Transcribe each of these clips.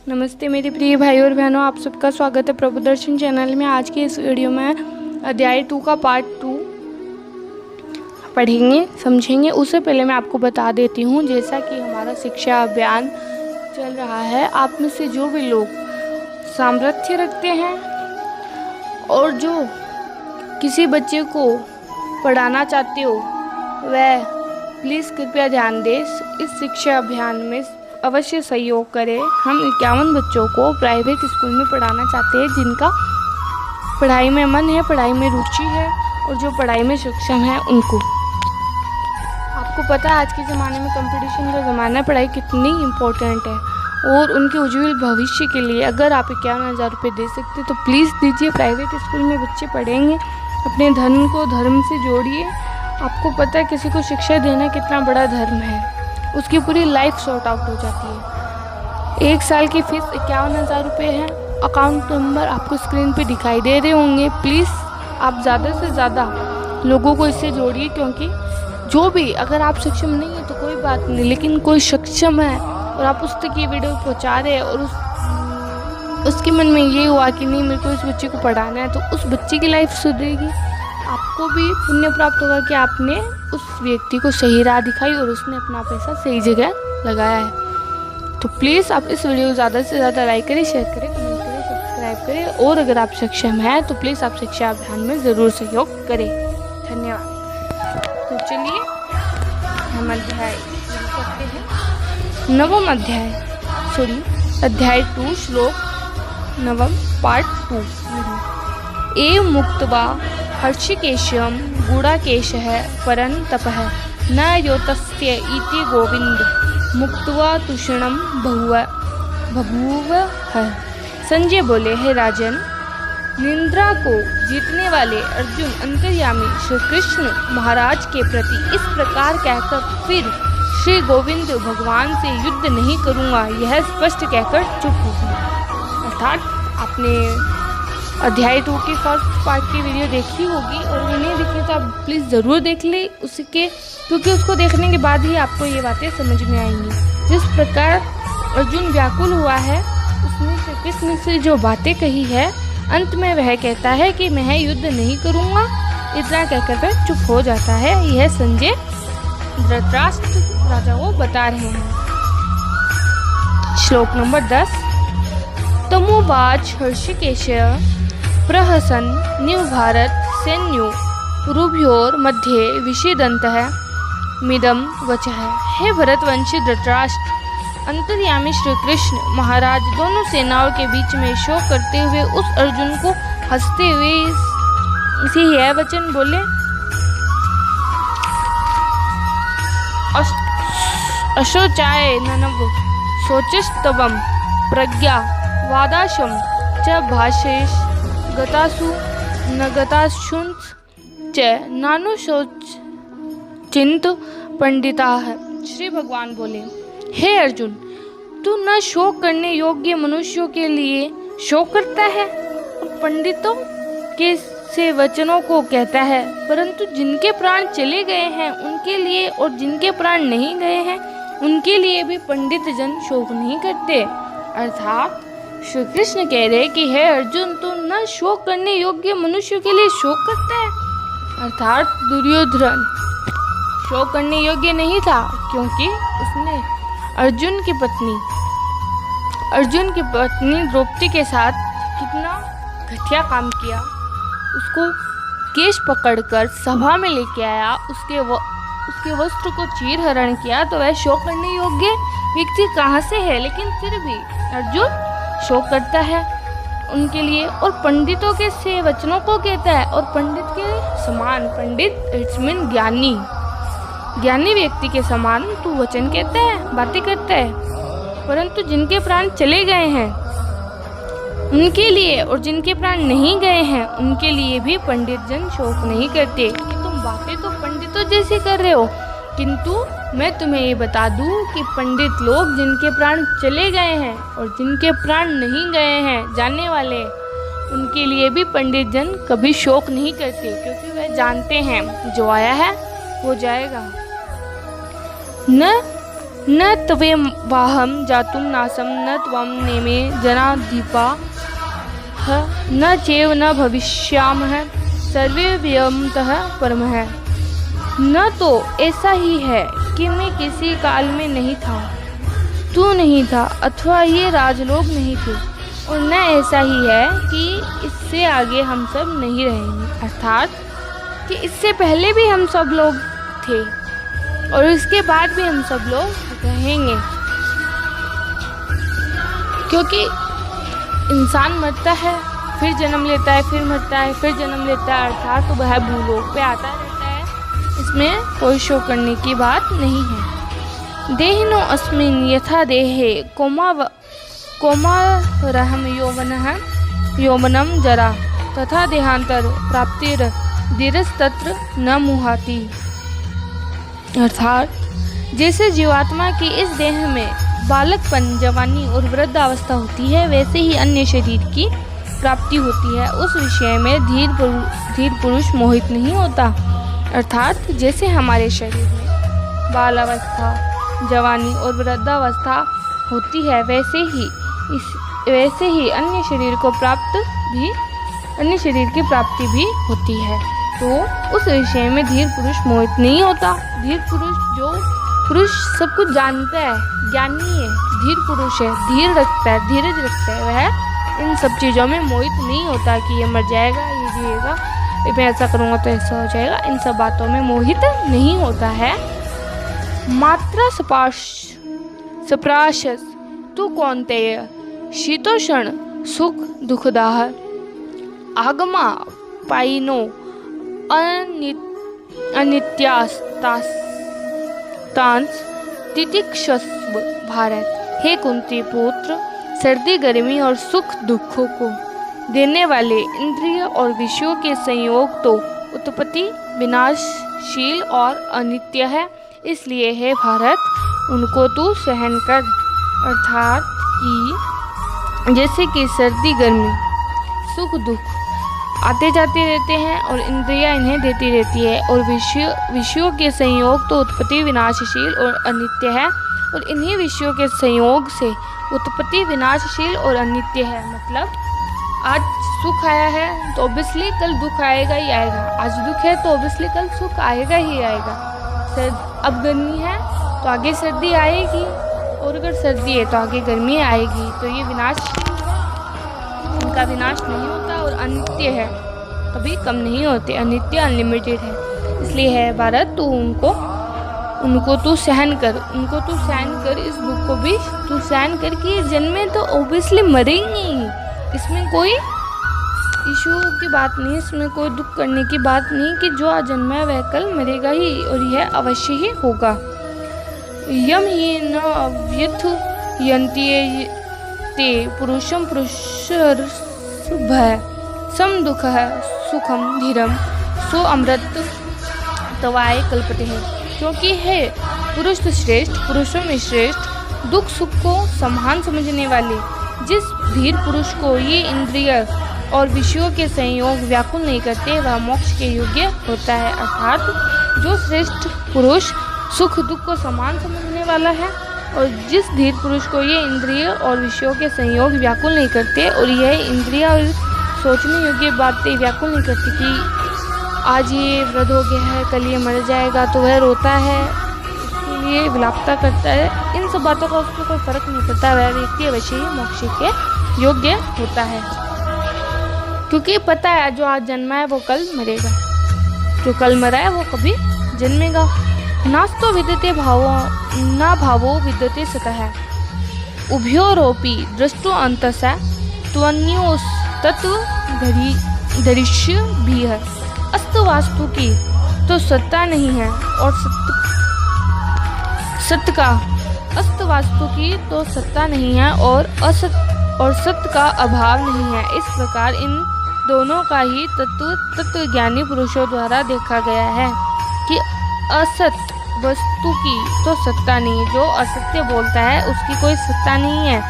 नमस्ते मेरे प्रिय भाई और बहनों, आप सबका स्वागत है प्रभु दर्शन चैनल में। आज की इस वीडियो में अध्याय 2 का पार्ट 2 पढ़ेंगे समझेंगे। उससे पहले मैं आपको बता देती हूँ, जैसा कि हमारा शिक्षा अभियान चल रहा है, आप में से जो भी लोग सामर्थ्य रखते हैं और जो किसी बच्चे को पढ़ाना चाहते हो वह प्लीज़ कृपया ध्यान दें, इस शिक्षा अभियान में अवश्य सहयोग करें। हम 51 बच्चों को प्राइवेट स्कूल में पढ़ाना चाहते हैं जिनका पढ़ाई में मन है, पढ़ाई में रुचि है और जो पढ़ाई में सक्षम है उनको। आपको पता है आज के ज़माने में कंपटीशन का ज़माना है, पढ़ाई कितनी इम्पोर्टेंट है और उनके उज्जवल भविष्य के लिए अगर आप 51,000 रुपये दे सकते तो प्लीज़ दीजिए। प्राइवेट स्कूल में बच्चे पढ़ेंगे, अपने धन को धर्म से जोड़िए। आपको पता है किसी को शिक्षा देना कितना बड़ा धर्म है, उसकी पूरी लाइफ सॉर्ट आउट हो जाती है। 1 साल की फीस 51,000 रुपये है। अकाउंट नंबर आपको स्क्रीन पे दिखाई दे रहे होंगे। प्लीज़ आप ज़्यादा से ज़्यादा लोगों को इससे जोड़िए, क्योंकि जो भी अगर आप सक्षम नहीं है तो कोई बात नहीं, लेकिन कोई सक्षम है और आप उस तक ये वीडियो पहुँचा रहे हैं और उसके मन में ये हुआ कि नहीं मेरे को इस बच्चे को पढ़ाना है, तो उस बच्चे की लाइफ सुधरेगी, आपको भी पुण्य प्राप्त होगा कि आपने उस व्यक्ति को सही राह दिखाई और उसने अपना पैसा सही जगह लगाया है। तो प्लीज़ आप इस वीडियो को ज़्यादा से ज़्यादा लाइक करें, शेयर करें, कमेंट करें, सब्सक्राइब करें और अगर आप सक्षम हैं तो प्लीज़ आप शिक्षा अभियान में ज़रूर सहयोग करें। धन्यवाद। तो चलिए हम अध्याय करते हैं। नवम अध्याय 2 श्लोक नवम पार्ट 2। एव मुक्त्वा हर्षिकेशं गूढ़ाकेशः परं तपः न योतस्य इति गोविंद मुक्त्वा तूषणं बभूव है। संजय बोले, हे राजन, निंद्रा को जीतने वाले अर्जुन अंतर्यामी श्री कृष्ण महाराज के प्रति इस प्रकार कहकर फिर श्री गोविंद भगवान से युद्ध नहीं करूँगा यह स्पष्ट कहकर चुप हो गए। अर्थात आपने अध्याय 2 की फर्स्ट पार्ट की वीडियो देखी होगी और नहीं देखी तो आप प्लीज़ ज़रूर देख ले उसके, क्योंकि उसको देखने के बाद ही आपको ये बातें समझ में आएंगी। जिस प्रकार अर्जुन व्याकुल हुआ है, उसने श्री कृष्ण से जो बातें कही है, अंत में वह कहता है कि मैं युद्ध नहीं करूँगा, इतना कहकर वह चुप हो जाता है। यह संजय धृतराष्ट्र राजा को बता रहे हैं। श्लोक नंबर 10। तमुवाच हर्षिकेश प्रहसन न्युभारत सैन्यो रुभ्योर मध्ये विषीदन्तः मिदम वचः। हे भरतवंशी धृतराष्ट्र, अंतर्यामी श्री कृष्ण महाराज दोनों सेनाओं के बीच में शोक करते हुए उस अर्जुन को हंसते हुए इसे यह वचन बोले, अशोचाय ननव शोचस्तवम प्रज्ञा वादाशम च भाषेश गतासु न गताशुंच च नानु शोच चिंत पंडिता है। श्री भगवान बोले, हे अर्जुन, तू न शोक करने योग्य मनुष्यों के लिए शोक करता है और पंडितों के से वचनों को कहता है, परंतु जिनके प्राण चले गए हैं उनके लिए और जिनके प्राण नहीं गए हैं उनके लिए भी पंडित जन शोक नहीं करते। अर्थात श्री कृष्ण कह रहे कि हे अर्जुन, तू न शोक करने योग्य मनुष्यों के लिए शोक करता है। अर्थात दुर्योधन शोक करने योग्य नहीं था, क्योंकि उसने अर्जुन की पत्नी द्रौपदी के साथ कितना घटिया काम किया। उसको केश पकड़कर सभा में लेके आया, उसके वस्त्र को चीर हरण किया, तो वह शोक करने योग्य व्यक्ति कहाँ से है? लेकिन फिर भी अर्जुन शोक करता है उनके लिए और पंडितों के से वचनों को कहता है। और पंडित के समान, पंडित इट्स मीन ज्ञानी व्यक्ति के समान तू वचन कहता है, बातें करता है, परंतु जिनके प्राण चले गए हैं उनके लिए और जिनके प्राण नहीं गए हैं उनके लिए भी पंडित जन शोक नहीं करते। कि तुम बातें तो पंडितों जैसे कर रहे हो, किंतु मैं तुम्हें ये बता दूं कि पंडित लोग जिनके प्राण चले गए हैं और जिनके प्राण नहीं गए हैं जाने वाले, उनके लिए भी पंडित जन कभी शोक नहीं करते, क्योंकि वह जानते हैं जो आया है वो जाएगा। न न त्वे वाहम जातुम नासम न त्वं नेमे जनाधिपा न चैव न भविष्यामः सर्वे व्यमतः परमः। न तो ऐसा ही है कि मैं किसी काल में नहीं था, तू नहीं था, अथवा ये राजलोक नहीं थे, और न ऐसा ही है कि इससे आगे हम सब नहीं रहेंगे, अर्थात कि इससे पहले भी हम सब लोग थे और इसके बाद भी हम सब लोग रहेंगे। क्योंकि इंसान मरता है, फिर जन्म लेता है, फिर मरता है, फिर जन्म लेता है, अर्थात वह भूलोक पे आता रहता है। इसमें कोई शोक करने की बात नहीं है। देहिनो अस्मिन् यथा देहे कौमारहं यौवनं जरा तथा देहांतर प्राप्तिर धीरस्तत्र न मुहाति। अर्थात जैसे जीवात्मा की इस देह में बालकपन, जवानी और वृद्धावस्था होती है, वैसे ही अन्य शरीर की प्राप्ति होती है। उस विषय में धीर पुरुष मोहित नहीं होता। अर्थात जैसे हमारे शरीर में बालावस्था, जवानी और वृद्धावस्था होती है, वैसे ही अन्य शरीर की प्राप्ति भी होती है। तो उस विषय में धीर पुरुष मोहित नहीं होता। धीर पुरुष, जो पुरुष सब कुछ जानता है, ज्ञानी है, धीर पुरुष है, धीर रखता है, धीरज रखता है, वह इन सब चीज़ों में मोहित नहीं होता कि ये मर जाएगा, ये जिएगा, मैं ऐसा करूँगा तो ऐसा हो जाएगा। इन सब बातों में मोहित नहीं होता है। मात्रा सप्राशस तू कौन्तेय शीतोषण सुख दुखदाह आगमा पाइनो अनित्यास्तांस तितिक्षस्व भारत। हे कुंती पुत्र, सर्दी गर्मी और सुख दुखों को देने वाले इंद्रिय और विषयों के संयोग तो उत्पत्ति विनाशशील और अनित्य है, इसलिए हे भारत उनको तू सहन कर। अर्थात कि जैसे कि सर्दी गर्मी, सुख दुख आते जाते रहते हैं और इंद्रियां इन्हें देती रहती है, और विषयों के संयोग तो उत्पत्ति विनाशशील और अनित्य है, और इन्हीं विषयों के संयोग से उत्पत्ति विनाशशील और अनित्य है। मतलब आज सुख आया है तो ऑब्वियसली कल दुख आएगा ही आएगा, आज दुख है तो ऑब्वियसली कल सुख आएगा ही आएगा। अब गर्मी है तो आगे सर्दी आएगी, और अगर सर्दी है तो आगे गर्मी आएगी। तो ये विनाशशील है, इनका विनाश नहीं होता, और अनित्य है, कभी कम नहीं होते, अनित्य अनलिमिटेड है। इसलिए है भारत, तू उनको तू सहन कर, इस दुख को भी तू सहन कर कि जन्मे तो ऑब्वियसली मरेंगे ही, इसमें कोई इशू की बात नहीं, इसमें कोई दुख करने की बात नहीं कि जो आज जन्मा है वह कल मरेगा ही, और यह अवश्य ही होगा। यम ही न अव्यथ यन्ति ते पुरुषम पुरुषर भय सम दुख है सुखम धीरम सो अमृत तवाय कल्पते हैं। क्योंकि है पुरुष श्रेष्ठ, पुरुषों में श्रेष्ठ, दुख सुख को समान समझने वाले जिस धीर पुरुष को ये इंद्रिय और विषयों के संयोग व्याकुल नहीं करते, वह मोक्ष के योग्य होता है। अर्थात जो श्रेष्ठ पुरुष सुख दुख को समान समझने वाला है, और जिस धीर पुरुष को ये इंद्रिय और विषयों के संयोग व्याकुल नहीं करते, और यह इंद्रिय और सोचने योग्य बातें व्याकुल नहीं करती कि आज ये वृद्ध हो गया है, कल ये मर जाएगा, तो वह रोता है, उसके लिए विलापता करता है, इन सब बातों का उसको कोई फर्क नहीं पड़ता, वह व्यक्ति अवश्य ही मोक्ष के योग्य होता है। क्योंकि पता है जो आज जन्मा है वो कल मरेगा, जो कल मरा है वो कभी जन्मेगा। नास्तो विद्यते भावो न भावो विद्यते सतः उभयोरोपि दृष्टो अंतसा त्वन्योस तत्व दृश्य भी है। अस्त वास्तु की तो सत्ता नहीं है, और सत्य का अस्त वास्तु की तो सत्ता नहीं है, और सत्य का अभाव नहीं है। इस प्रकार इन दोनों का ही तत्व ज्ञानी पुरुषों द्वारा देखा गया है कि असत वस्तु की तो सत्ता नहीं, जो असत्य बोलता है उसकी कोई सत्ता नहीं है,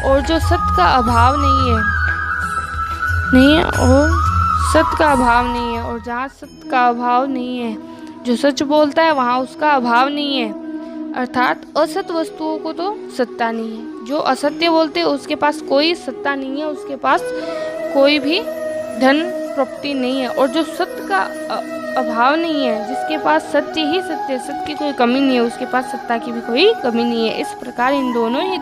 और जो सत्य का अभाव नहीं है, और सत्य का अभाव नहीं है, और जहाँ सत्य का अभाव नहीं है, जो सच बोलता है वहाँ उसका अभाव नहीं है। अर्थात असत वस्तुओं को तो सत्ता नहीं है। जो असत्य बोलते हैं उसके पास कोई सत्ता नहीं है, उसके पास कोई भी धन प्रॉपर्टी नहीं है। और जो सत्य का अभाव नहीं है, जिसके पास सत्य ही सत्य है, सत्य की कोई कमी नहीं है, उसके पास सत्ता की भी कोई कमी नहीं है। इस प्रकार इन दोनों ही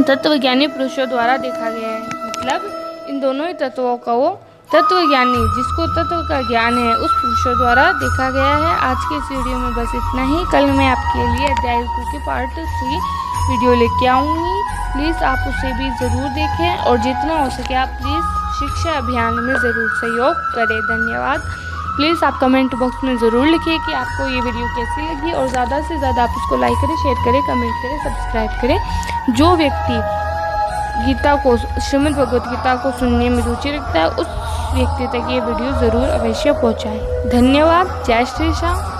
तत्वज्ञानी पुरुषों द्वारा देखा गया है। मतलब इन दोनों ही तत्वों का वो तत्वज्ञानी, जिसको तत्व का ज्ञान है, उस पुरुषों द्वारा देखा गया है। आज के इस वीडियो में बस इतना ही। कल मैं आपके लिए अध्याय 2 के पार्ट 3 वीडियो लेके आऊँगी। प्लीज़ आप उसे भी ज़रूर देखें और जितना हो सके आप प्लीज़ शिक्षा अभियान में ज़रूर सहयोग करें। धन्यवाद। प्लीज़ आप कमेंट बॉक्स में ज़रूर लिखिए कि आपको ये वीडियो कैसी लगी और ज़्यादा से ज़्यादा आप इसको लाइक करें, शेयर करें, कमेंट करें, सब्सक्राइब करें। जो व्यक्ति गीता को, श्रीमद् भगवत गीता को सुनने में रुचि रखता है, उस व्यक्ति तक ये वीडियो ज़रूर अवश्य पहुँचाएं। धन्यवाद। जय श्री श्याम।